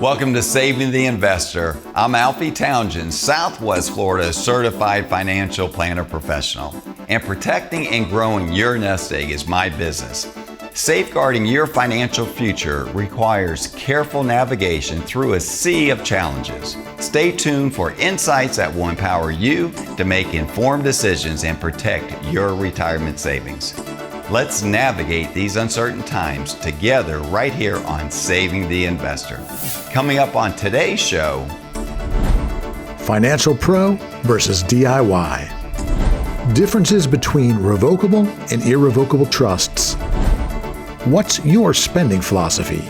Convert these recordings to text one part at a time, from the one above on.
Welcome to Saving the Investor. I'm Alfie Townsend, Southwest Florida's certified financial planner professional. And protecting and growing your nest egg is my business. Safeguarding your financial future requires careful navigation through a sea of challenges. Stay tuned for insights that will empower you to make informed decisions and protect your retirement savings. Let's navigate these uncertain times together right here on Saving the Investor. Coming up on today's show, Financial Pro versus DIY. Differences between revocable and irrevocable trusts. What's your spending philosophy?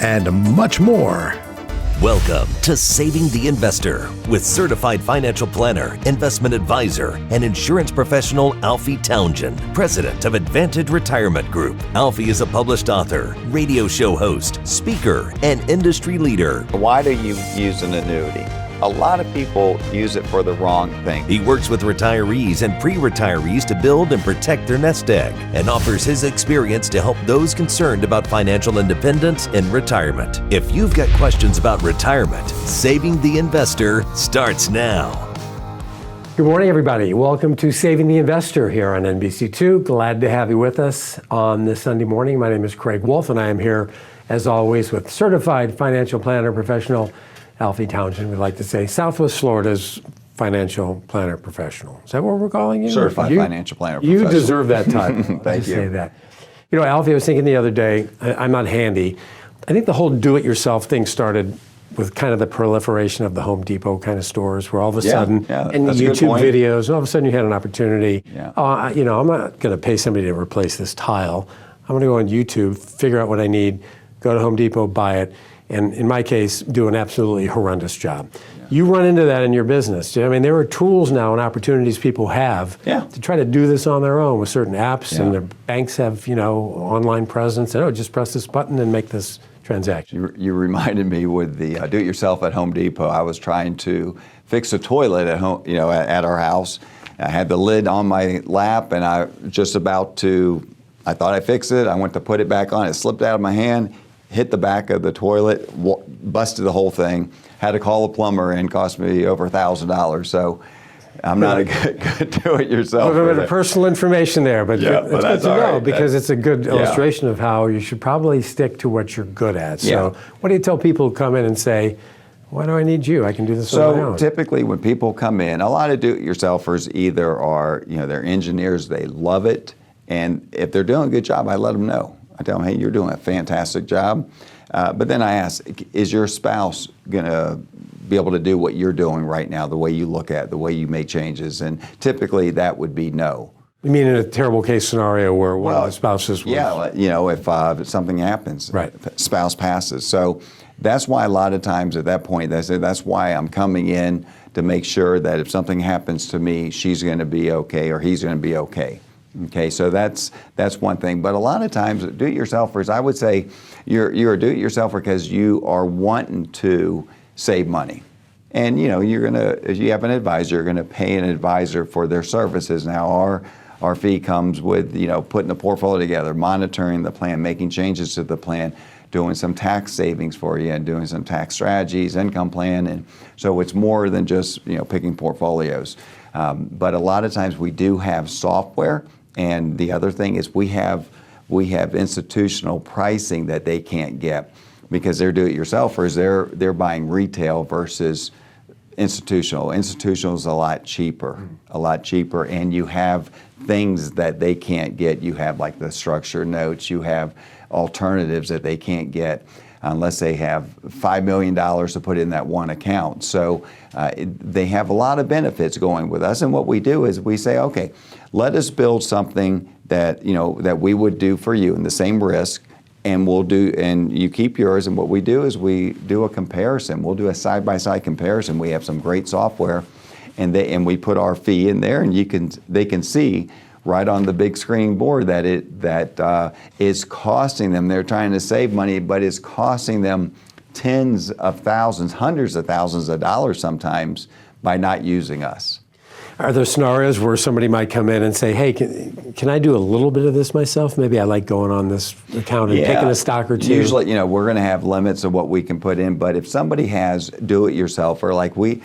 And much more. Welcome to Saving the Investor with certified financial planner, investment advisor, and insurance professional Alfie Townsend, president of Advantage Retirement Group. Alfie is a published author, radio show host, speaker, and industry leader. why do you use an annuity? A lot of people use it for the wrong thing. He works with retirees and pre-retirees to build and protect their nest egg and offers his experience to help those concerned about financial independence in retirement. If you've got questions about retirement, Saving the Investor starts now. Good morning, everybody. Welcome to Saving the Investor here on NBC2. Glad to have you with us on this Sunday morning. My name is Craig Wolf, and I am here, as always, with certified financial planner professional Alfie Townsend. We'd like to say Southwest Florida's financial planner professional. Is that what we're calling you? Certified financial planner professional. You deserve that title. Thank you. Say that. You know, Alfie, I was thinking the other day, I'm not handy. I think the whole do-it-yourself thing started with kind of the proliferation of the Home Depot kind of stores, where all of a sudden, and the YouTube videos, and all of a sudden you had an opportunity. You know, I'm not going to pay somebody to replace this tile. I'm going to go on YouTube, figure out what I need, go to Home Depot, buy it, and in my case, do an absolutely horrendous job. You run into that in your business. I mean, there are tools now and opportunities people have to try to do this on their own with certain apps, and the banks have, you know, online presence. And just press this button and make this transaction. You reminded me with the do-it-yourself at Home Depot. I was trying to fix a toilet at home, you know, at our house. I had the lid on my lap, and I thought I fixed it. I went to put it back on. It slipped out of my hand, hit the back of the toilet, busted the whole thing. Had to call a plumber, and cost me over $1,000. So I'm not a good do-it-yourself. A little bit of personal information there, but it's good to know, because it's a good illustration of how you should probably stick to what you're good at. So what do you tell people who come in and say, why do I need you? I can do this on my own. So typically when people come in, a lot of do-it-yourselfers either are, you know, they're engineers, they love it, and if they're doing a good job, I let them know. I tell them, hey, you're doing a fantastic job. But then I ask, is your spouse going to be able to do what you're doing right now, the way you look at it, the way you make changes? And typically that would be no. You mean in a terrible case scenario where one of the spouses was... Yeah, you know, if something happens, if spouse passes. So that's why a lot of times at that point, that's why I'm coming in to make sure that if something happens to me, she's going to be okay or he's going to be okay. Okay, so that's one thing. But a lot of times, do-it-yourselfers, I would say you're a do-it-yourselfer because you are wanting to save money. And, you know, if you have an advisor, you're going to pay an advisor for their services. Now, our fee comes with, you know, putting the portfolio together, monitoring the plan, making changes to the plan, doing some tax savings for you, and doing some tax strategies, income plan. And so it's more than just, you know, picking portfolios. But a lot of times we do have software. And the other thing is we have institutional pricing that they can't get because they're do-it-yourselfers. They're buying retail versus institutional. Institutional is a lot cheaper, and you have things that they can't get. You have like the structured notes. You have alternatives that they can't get unless they have $5 million to put in that one account. So they have a lot of benefits going with us. And what we do is we say, okay, let us build something that, you know, that we would do for you in the same risk, and and you keep yours. And what we do is we do a comparison. We'll do a side-by-side comparison. We have some great software, and we put our fee in there, and they can see right on the big screen board that is costing them. They're trying to save money, but it's costing them tens of thousands, hundreds of thousands of dollars sometimes by not using us. Are there scenarios where somebody might come in and say, hey, can I do a little bit of this myself? Maybe I like going on this account and picking a stock or two. Usually, we're going to have limits of what we can put in, but if somebody has do-it-yourself, or like we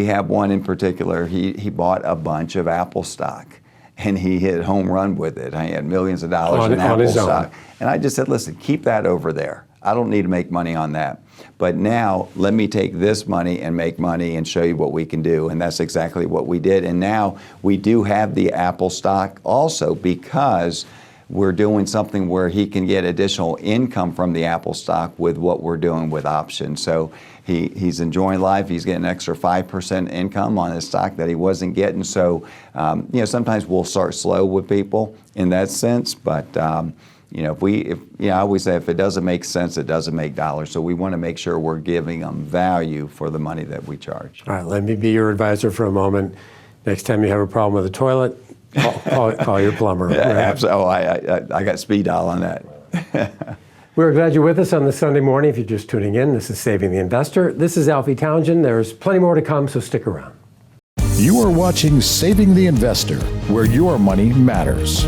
have one in particular, he bought a bunch of Apple stock, and he hit a home run with it. He had millions of dollars in Apple stock. And I just said, listen, keep that over there. I don't need to make money on that. But now let me take this money and make money and show you what we can do. And that's exactly what we did. And now we do have the Apple stock also, because we're doing something where he can get additional income from the Apple stock with what we're doing with options. So he's enjoying life. He's getting an extra 5% income on his stock that he wasn't getting. So, sometimes we'll start slow with people in that sense. But, I always say if it doesn't make sense, it doesn't make dollars. So we want to make sure we're giving them value for the money that we charge. All right, let me be your advisor for a moment. Next time you have a problem with the toilet, call your plumber. Yeah, absolutely. Oh, I got speed dial on that. We're glad you're with us on this Sunday morning. If you're just tuning in, this is Saving the Investor. This is Alfie Townsend. There's plenty more to come, so stick around. You are watching Saving the Investor, where your money matters.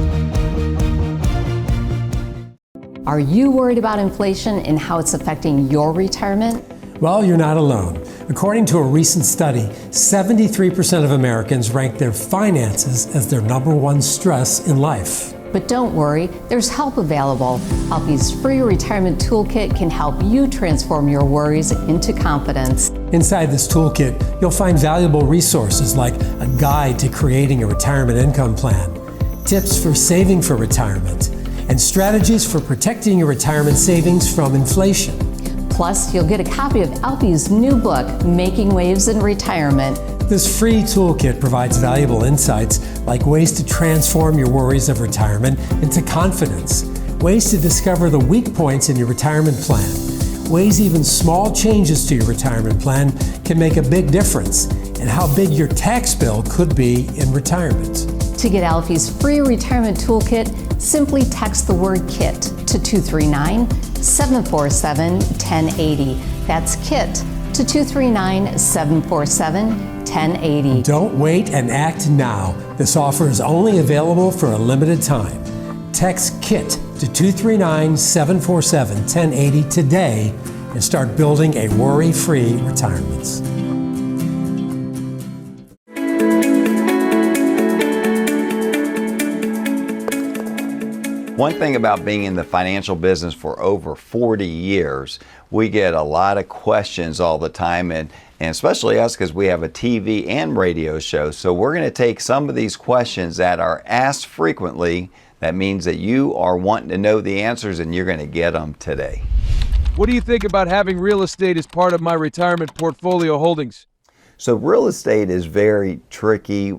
Are you worried about inflation and how it's affecting your retirement? Well, you're not alone. According to a recent study, 73% of Americans rank their finances as their number one stress in life. But don't worry, there's help available. Alfie's free retirement toolkit can help you transform your worries into confidence. Inside this toolkit, you'll find valuable resources like a guide to creating a retirement income plan, tips for saving for retirement, and strategies for protecting your retirement savings from inflation. Plus, you'll get a copy of Alfie's new book, Making Waves in Retirement. This free toolkit provides valuable insights like ways to transform your worries of retirement into confidence, ways to discover the weak points in your retirement plan, ways even small changes to your retirement plan can make a big difference, and how big your tax bill could be in retirement. To get Alfie's free retirement toolkit, simply text the word KIT to 239-747-1080. That's KIT to 239-747-1080. Don't wait and act now. This offer is only available for a limited time. Text KIT to 239-747-1080 today and start building a worry-free retirement. One thing about being in the financial business for over 40 years, we get a lot of questions all the time, and especially us because we have a TV and radio show. So we're going to take some of these questions that are asked frequently. That means that you are wanting to know the answers, and you're going to get them today. What do you think about having real estate as part of my retirement portfolio holdings? So real estate is very tricky.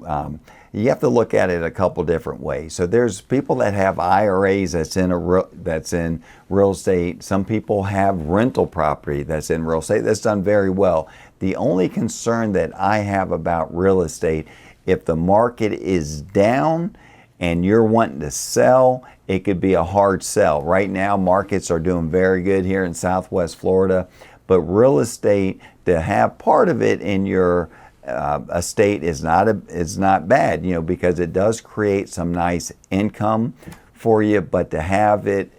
You have to look at it a couple different ways. So there's people that have IRAs that's in real estate. Some people have rental property that's in real estate that's done very well. The only concern that I have about real estate, if the market is down and you're wanting to sell, it could be a hard sell. Right now, markets are doing very good here in Southwest Florida, but real estate, to have part of it in your estate is not bad, because it does create some nice income for you. But to have it,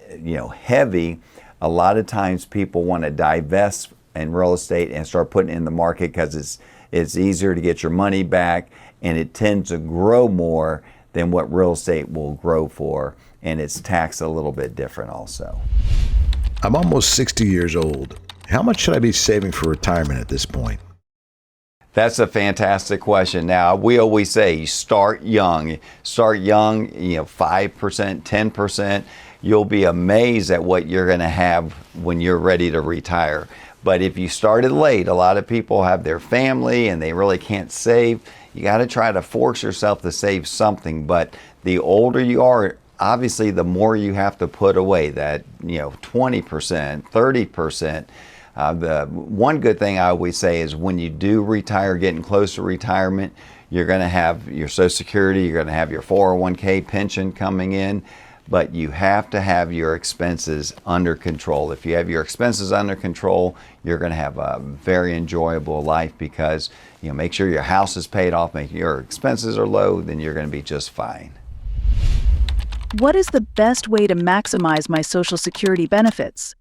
heavy, a lot of times people want to divest in real estate and start putting it in the market because it's easier to get your money back, and it tends to grow more than what real estate will grow for, and it's taxed a little bit different also. I'm almost 60 years old. How much should I be saving for retirement at this point? That's a fantastic question. Now, we always say start young. Start young, 5%, 10%. You'll be amazed at what you're going to have when you're ready to retire. But if you started late, a lot of people have their family and they really can't save. You got to try to force yourself to save something. But the older you are, obviously, the more you have to put away, that 20%, 30%. The one good thing I always say is when you do retire, getting close to retirement, you're going to have your Social Security, you're going to have your 401k pension coming in. but you have to have your expenses under control. If you have your expenses under control, you're going to have a very enjoyable life because, make sure your house is paid off, make your expenses are low, then you're going to be just fine. What is the best way to maximize my Social Security benefits?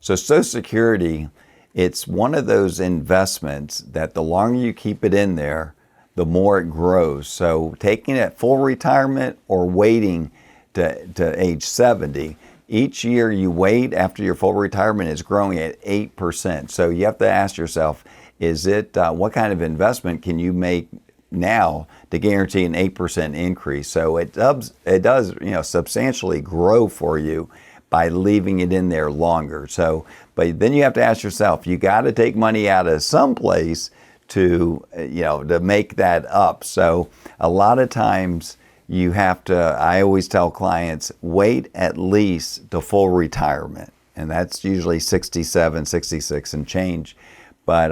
So Social Security, it's one of those investments that the longer you keep it in there, the more it grows. So taking it at full retirement or waiting to age 70, each year you wait after your full retirement is growing at 8%. So you have to ask yourself, is it what kind of investment can you make now to guarantee an 8% increase? So it does substantially grow for you by leaving it in there longer. So, but then you have to ask yourself, you got to take money out of some place to make that up. So a lot of times you have to, I always tell clients, wait at least to full retirement. And that's usually 67, 66 and change. But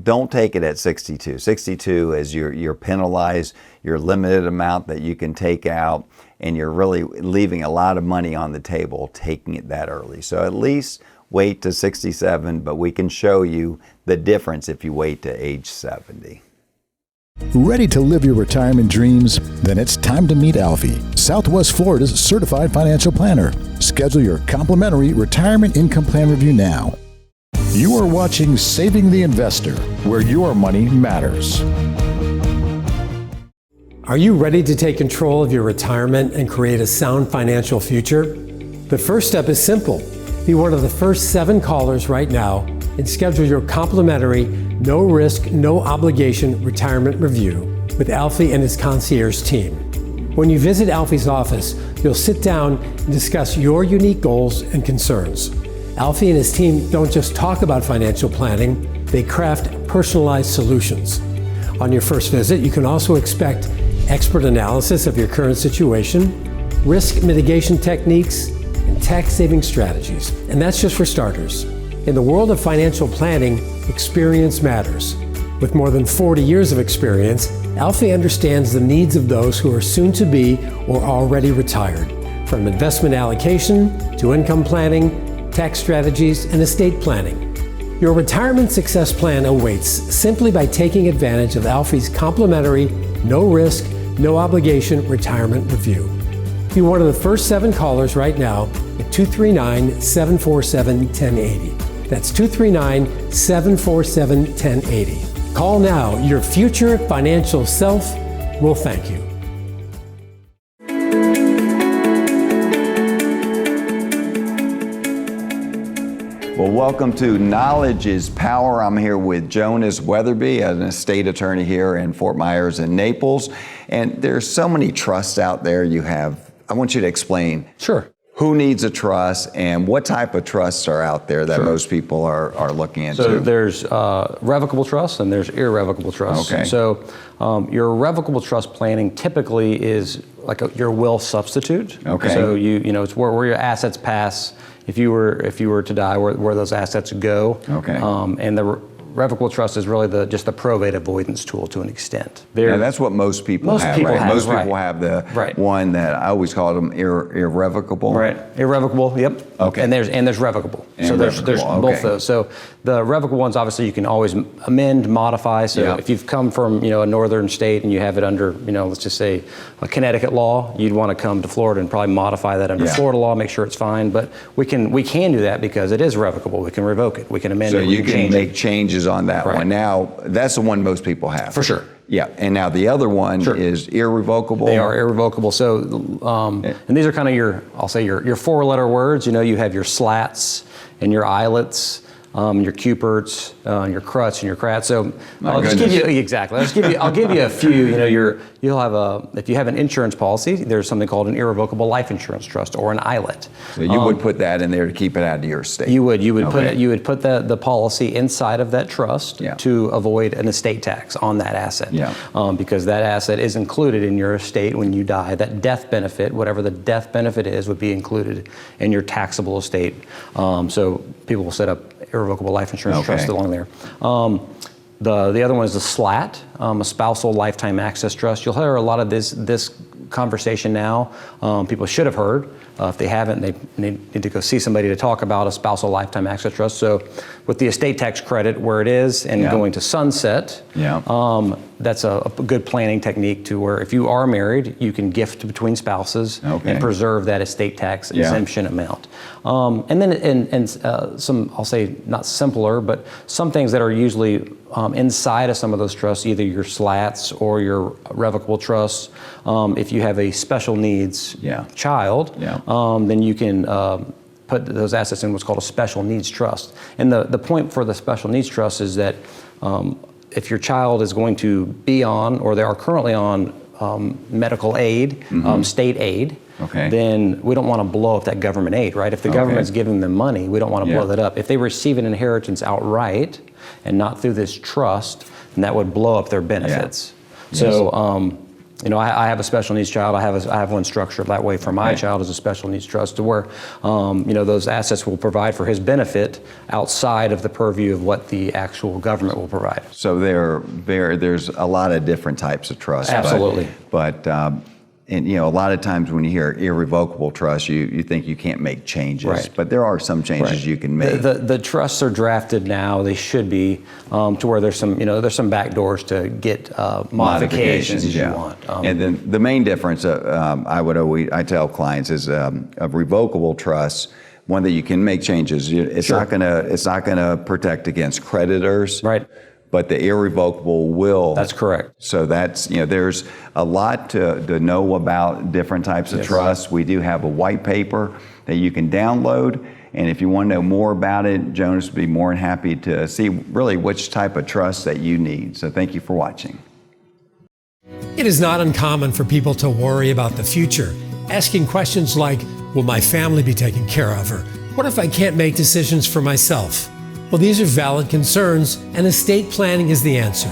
don't take it at 62. 62 is you're penalized, your limited amount that you can take out, and you're really leaving a lot of money on the table taking it that early. So at least wait to 67, but we can show you the difference if you wait to age 70. Ready to live your retirement dreams? Then it's time to meet Alfie, Southwest Florida's certified financial planner. Schedule your complimentary retirement income plan review now. You are watching Saving the Investor, where your money matters. Are you ready to take control of your retirement and create a sound financial future? The first step is simple. Be one of the first 7 callers right now and schedule your complimentary, no risk, no obligation retirement review with Alfie and his concierge team. When you visit Alfie's office, you'll sit down and discuss your unique goals and concerns. Alfie and his team don't just talk about financial planning, they craft personalized solutions. On your first visit, you can also expect expert analysis of your current situation, risk mitigation techniques, and tax-saving strategies. And that's just for starters. In the world of financial planning, experience matters. With more than 40 years of experience, Alfie understands the needs of those who are soon to be or already retired, from investment allocation to income planning, tax strategies, and estate planning. Your retirement success plan awaits simply by taking advantage of Alfie's complimentary, no risk, no obligation retirement review. Be one of the first 7 callers right now at 239-747-1080. That's 239-747-1080. Call now. Your future financial self will thank you. Well, welcome to Knowledge is Power. I'm here with Jonas Weatherby, an estate attorney here in Fort Myers and Naples. And there's so many trusts out there you have. I want you to explain. Sure. Who needs a trust and what type of trusts are out there that most people are looking into? So there's revocable trusts and there's irrevocable trusts. Okay. So your revocable trust planning typically is like your will substitute. Okay. So it's where your assets pass. If you were to die, where those assets go. Okay. And the revocable trust is really just the probate avoidance tool to an extent. Yeah, that's what most people have, right? Most people have the one that I always call them irrevocable. Right, irrevocable, yep. Okay. And there's revocable. And so there's revocable, both those. So the revocable ones, obviously you can always amend, modify. So if you've come from a northern state and you have it under, let's just say a Connecticut law, you'd want to come to Florida and probably modify that under Florida law, make sure it's fine. But we can do that because it is revocable. We can revoke it. We can amend it. So you can make changes on that one. Now, that's the one most people have. For sure. Yeah, and now the other one is irrevocable. They are irrevocable. So, and these are kind of your 4-letter words. You have your slats and your eyelets, your cuperts, your cruts and your crats. So I'll just give you a few. You'll have if you have an insurance policy, there's something called an irrevocable life insurance trust or an eyelet. So you would put that in there to keep it out of your estate. You would put the policy inside of that trust to avoid an estate tax on that asset. Yeah. Because that asset is included in your estate when you die. That death benefit, whatever the death benefit is, would be included in your taxable estate. So people will set up irrevocable life insurance trust along there. The other one is the SLAT, a spousal lifetime access trust. You'll hear a lot of this conversation now. People should have heard. If they haven't, they need to go see somebody to talk about a spousal lifetime access trust. So with the estate tax credit where it is and going to sunset, that's a good planning technique to where if you are married, you can gift between spouses and preserve that estate tax exemption amount. And then some, I'll say not simpler, but some things that are usually inside of some of those trusts, either your slats or your revocable trusts. If you have a special needs child, then you can put those assets in what's called a special needs trust. And the point for the special needs trust is that if your child is going to be on, or they are currently on medical aid, state aid, then we don't want to blow up that government aid, right? If the government's giving them money, we don't want to blow that up. If they receive an inheritance outright and not through this trust, then that would blow up their benefits. So, you know, I have a special needs child. I have one structured that way for my child as a special needs trust, to where, you know, those assets will provide for his benefit outside of the purview of what the actual government will provide. So there's a lot of different types of trusts. Absolutely. But and you know, a lot of times when you hear irrevocable trust, you think you can't make changes, but there are some changes you can make. The trusts are drafted now; they should be to where there's some back doors to get modifications as you want. And then the main difference I tell clients is a revocable trust, one that you can make changes. It's not gonna protect against creditors, right? But the irrevocable will. That's correct. So that's, you know, there's a lot to know about different types of trusts. We do have a white paper that you can download. And if you want to know more about it, Jonas would be more than happy to see really which type of trust that you need. So thank you for watching. It is not uncommon for people to worry about the future, asking questions like, will my family be taken care of? Or what if I can't make decisions for myself? Well, these are valid concerns, and estate planning is the answer.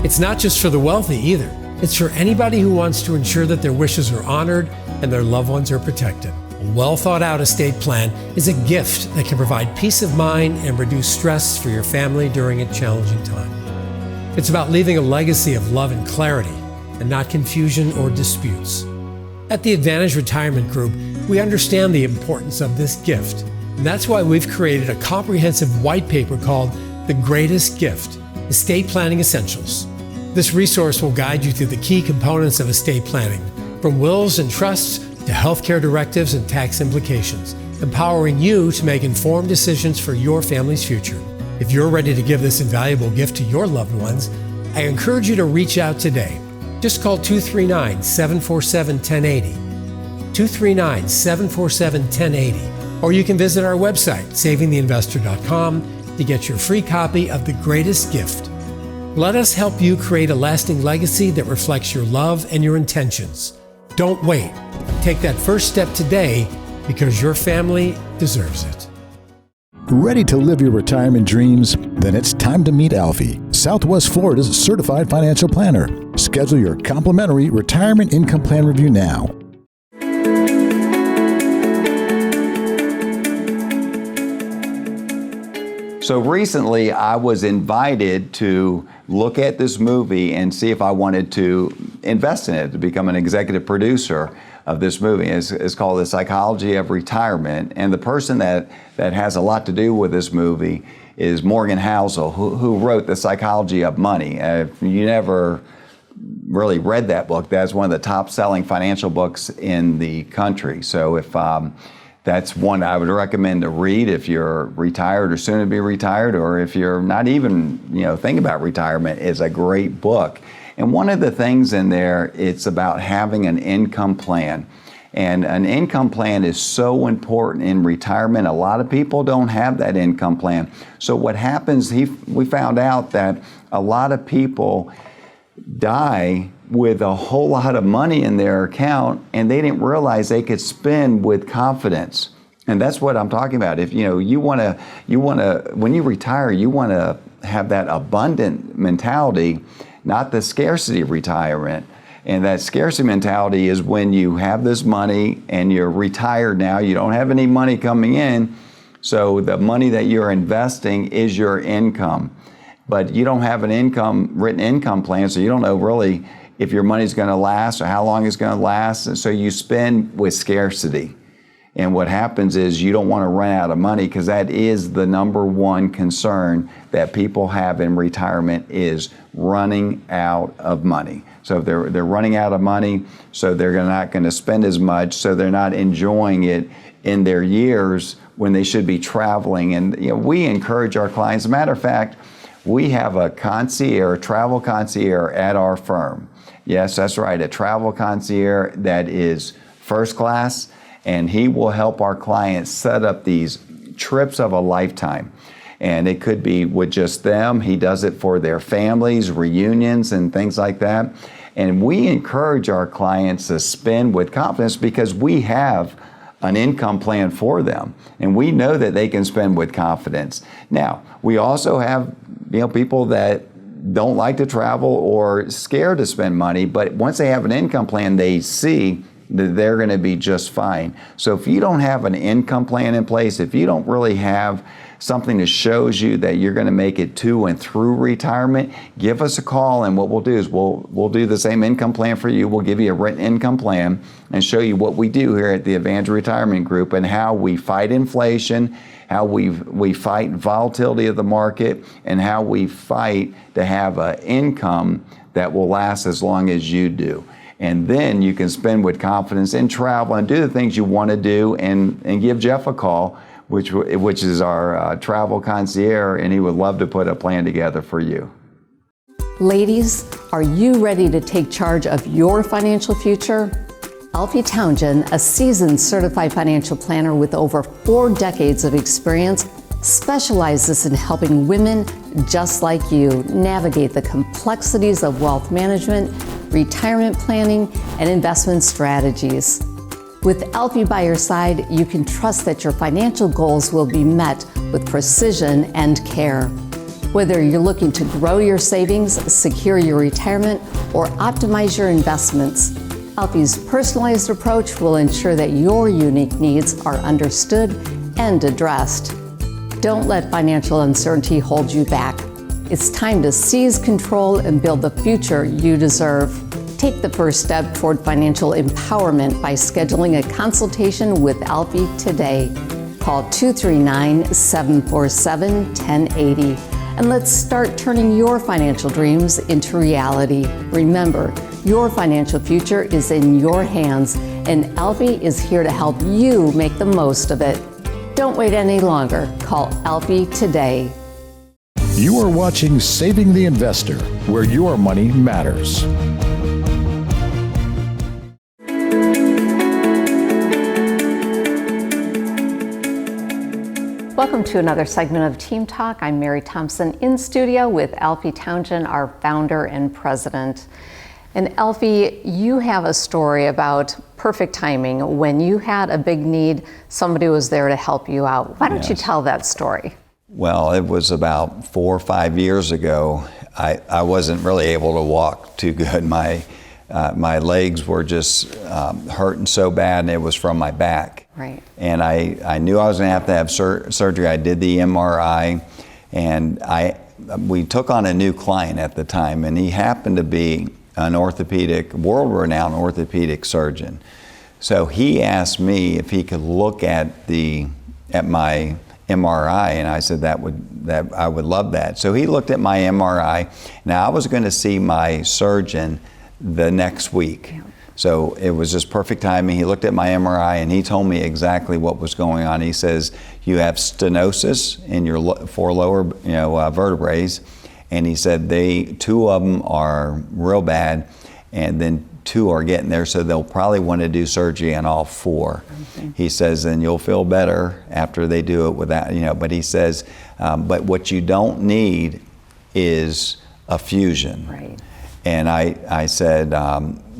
It's not just for the wealthy either. It's for anybody who wants to ensure that their wishes are honored and their loved ones are protected. A well-thought-out estate plan is a gift that can provide peace of mind and reduce stress for your family during a challenging time. It's about leaving a legacy of love and clarity, and not confusion or disputes. At the Advantage Retirement Group, we understand the importance of this gift. And that's why we've created a comprehensive white paper called The Greatest Gift, Estate Planning Essentials. This resource will guide you through the key components of estate planning, from wills and trusts to healthcare directives and tax implications, empowering you to make informed decisions for your family's future. If you're ready to give this invaluable gift to your loved ones, I encourage you to reach out today. Just call 239-747-1080, 239-747-1080. Or you can visit our website, savingtheinvestor.com, to get your free copy of The Greatest Gift. Let us help you create a lasting legacy that reflects your love and your intentions. Don't wait. Take that first step today, because your family deserves it. Ready to live your retirement dreams? Then it's time to meet Alfie, Southwest Florida's certified financial planner. Schedule your complimentary retirement income plan review now. So recently I was invited to look at this movie and see if I wanted to invest in it, to become an executive producer of this movie. It's called The Psychology of Retirement, and the person that has a lot to do with this movie is Morgan Housel, who wrote The Psychology of Money. If you never really read that book, that's one of the top-selling financial books in the country. So if that's one I would recommend to read if you're retired or soon to be retired, or if you're not even, thinking about retirement. It's a great book. And one of the things in there, it's about having an income plan. And an income plan is so important in retirement. A lot of people don't have that income plan. So what happens, we found out that a lot of people die with a whole lot of money in their account, and they didn't realize they could spend with confidence. And that's what I'm talking about. If you want to, when you retire, you want to have that abundant mentality, not the scarcity retirement. And that scarcity mentality is when you have this money and you're retired now, you don't have any money coming in, so the money that you're investing is your income. But you don't have an written income plan, so you don't know really, if your money's going to last or how long it's going to last. And so you spend with scarcity. And what happens is you don't want to run out of money, because that is the number one concern that people have in retirement, is running out of money. So they're running out of money, so they're not going to spend as much, so they're not enjoying it in their years when they should be traveling. And we encourage our clients. As a matter of fact, we have a concierge, travel concierge at our firm. Yes, that's right, a travel concierge that is first class, and he will help our clients set up these trips of a lifetime. And it could be with just them. He does it for their families, reunions, and things like that. And we encourage our clients to spend with confidence, because we have an income plan for them, and we know that they can spend with confidence. Now, we also have people that don't like to travel or scared to spend money, but once they have an income plan, they see that they're going to be just fine. So if you don't have an income plan in place, if you don't really have something that shows you that you're going to make it to and through retirement, give us a call, and what we'll do is we'll do the same income plan for you. We'll give you a written income plan and show you what we do here at the Advantage Retirement Group, and how we fight inflation, how we fight volatility of the market, and how we fight to have an income that will last as long as you do. And then you can spend with confidence and travel and do the things you want to do, and give Jeff a call, which is our travel concierge, and he would love to put a plan together for you. Ladies, are you ready to take charge of your financial future? Alfie Townsend, a seasoned certified financial planner with over 4 decades of experience, specializes in helping women just like you navigate the complexities of wealth management, retirement planning, and investment strategies. With Alfie by your side, you can trust that your financial goals will be met with precision and care. Whether you're looking to grow your savings, secure your retirement, or optimize your investments, Alfie's personalized approach will ensure that your unique needs are understood and addressed. Don't let financial uncertainty hold you back. It's time to seize control and build the future you deserve. Take the first step toward financial empowerment by scheduling a consultation with Alfie today. Call 239-747-1080 and let's start turning your financial dreams into reality. Remember, your financial future is in your hands, and Alfie is here to help you make the most of it. Don't wait any longer. Call Alfie today. You are watching Saving the Investor, where your money matters. Welcome to another segment of Team Talk. I'm Mary Thompson in studio with Alfie Townsend, our founder and president. And Alfie, you have a story about perfect timing. When you had a big need, somebody was there to help you out. Why don't you tell that story? Well, it was about 4 or 5 years ago. I wasn't really able to walk too good. My legs were just hurting so bad, and it was from my back. Right. And I knew I was going to have surgery. I did the MRI, and we took on a new client at the time, and he happened to be an world-renowned orthopedic surgeon. So he asked me if he could look at my MRI, and I said that I would love that. So he looked at my MRI. Now I was going to see my surgeon the next week. Yeah. So it was just perfect timing. He looked at my MRI and he told me exactly what was going on. He says, you have stenosis in your 4 lower vertebrae, and he said 2 of them are real bad, and then 2 are getting there, so they'll probably want to do surgery on all 4. Okay. He says, and you'll feel better after they do it without, but he says, but what you don't need is a fusion. Right. And I said,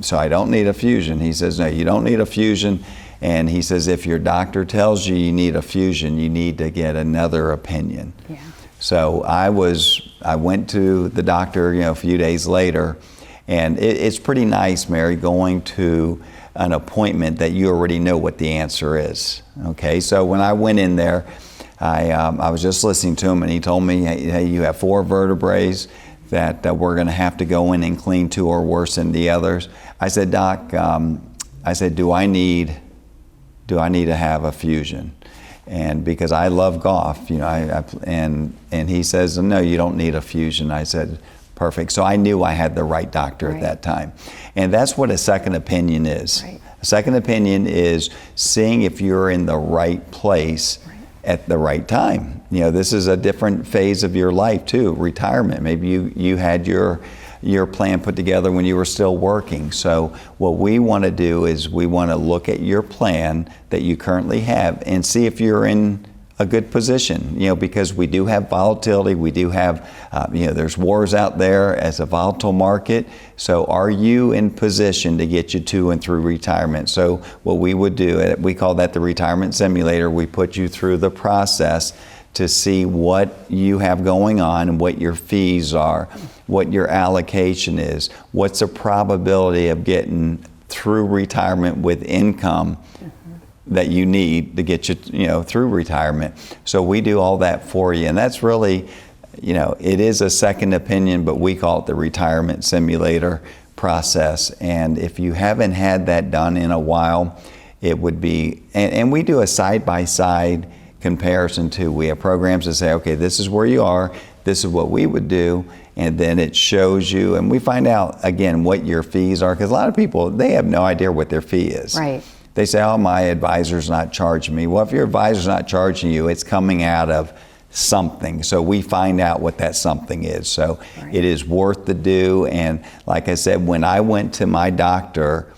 so I don't need a fusion. He says, no, you don't need a fusion. And he says, if your doctor tells you need a fusion, you need to get another opinion. Yeah. So I went to the doctor, a few days later, and it's pretty nice, Mary, going to an appointment that you already know what the answer is. Okay, so when I went in there, I was just listening to him, and he told me, hey, you have 4 vertebrae that we're going to have to go in and clean to or worse than the others. I said, Doc, I said, do I need to have a fusion? And because I love golf, and he says, no, you don't need a fusion. I said, perfect. So I knew I had the right doctor at that time. And that's what a second opinion is. Right. A second opinion is seeing if you're in the right place at the right time. This is a different phase of your life too, retirement. Maybe you had your plan put together when you were still working. So what we want to do is we want to look at your plan that you currently have and see if you're in a good position, because we do have volatility, we do have, there's wars out there as a volatile market. So are you in position to get you to and through retirement? So what we would do, we call that the retirement simulator. We put you through the process to see what you have going on and what your fees are, what your allocation is, what's the probability of getting through retirement with income that you need to get you, through retirement. So we do all that for you. And that's really, it is a second opinion, but we call it the retirement simulator process. And if you haven't had that done in a while, it would be, and we do a side-by-side comparison too. We have programs that say, okay, this is where you are, this is what we would do, and then it shows you, and we find out, again, what your fees are, because a lot of people, they have no idea what their fee is. Right. They say, oh, my advisor's not charging me. Well, if your advisor's not charging you, it's coming out of something. So we find out what that something is. So it is worth the do. And like I said, when I went to my doctor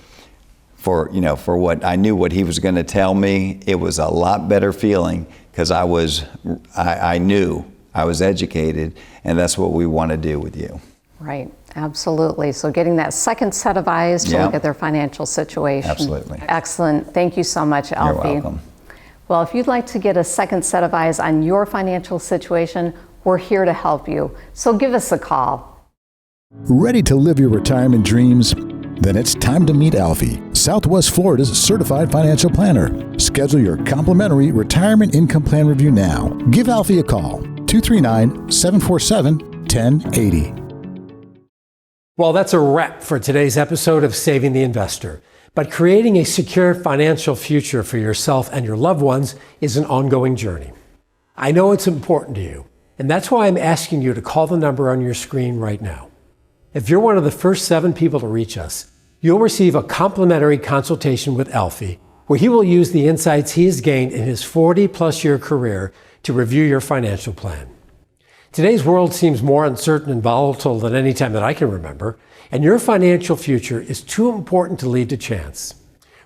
for what I knew what he was going to tell me, it was a lot better feeling because I knew, I was educated, and that's what we want to do with you. Right, absolutely. So getting that second set of eyes to look at their financial situation. Absolutely. Excellent. Thank you so much, Alfie. You're welcome. Well, if you'd like to get a second set of eyes on your financial situation, we're here to help you. So give us a call. Ready to live your retirement dreams? Then it's time to meet Alfie, Southwest Florida's certified financial planner. Schedule your complimentary retirement income plan review now. Give Alfie a call, 239-747-1080. Well, that's a wrap for today's episode of Saving the Investor. But creating a secure financial future for yourself and your loved ones is an ongoing journey. I know it's important to you, and that's why I'm asking you to call the number on your screen right now. If you're one of the first 7 people to reach us, you'll receive a complimentary consultation with Alfie, where he will use the insights he has gained in his 40-plus year career to review your financial plan. Today's world seems more uncertain and volatile than any time that I can remember, and your financial future is too important to leave to chance.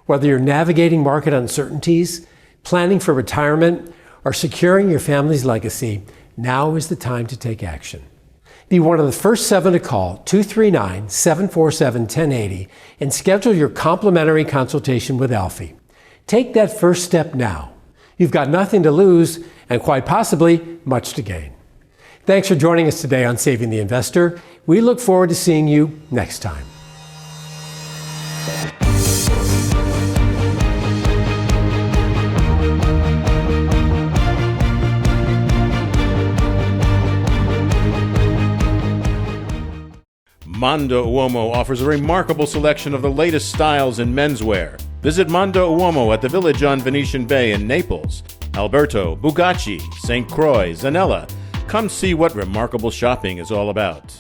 Whether you're navigating market uncertainties, planning for retirement, or securing your family's legacy, now is the time to take action. Be one of the first 7 to call 239-747-1080 and schedule your complimentary consultation with Alfie. Take that first step now. You've got nothing to lose and quite possibly much to gain. Thanks for joining us today on Saving the Investor. We look forward to seeing you next time. Mondo Uomo offers a remarkable selection of the latest styles in menswear. Visit Mondo Uomo at the Village on Venetian Bay in Naples, Alberto, Bugacci, St. Croix, Zanella. Come see what remarkable shopping is all about.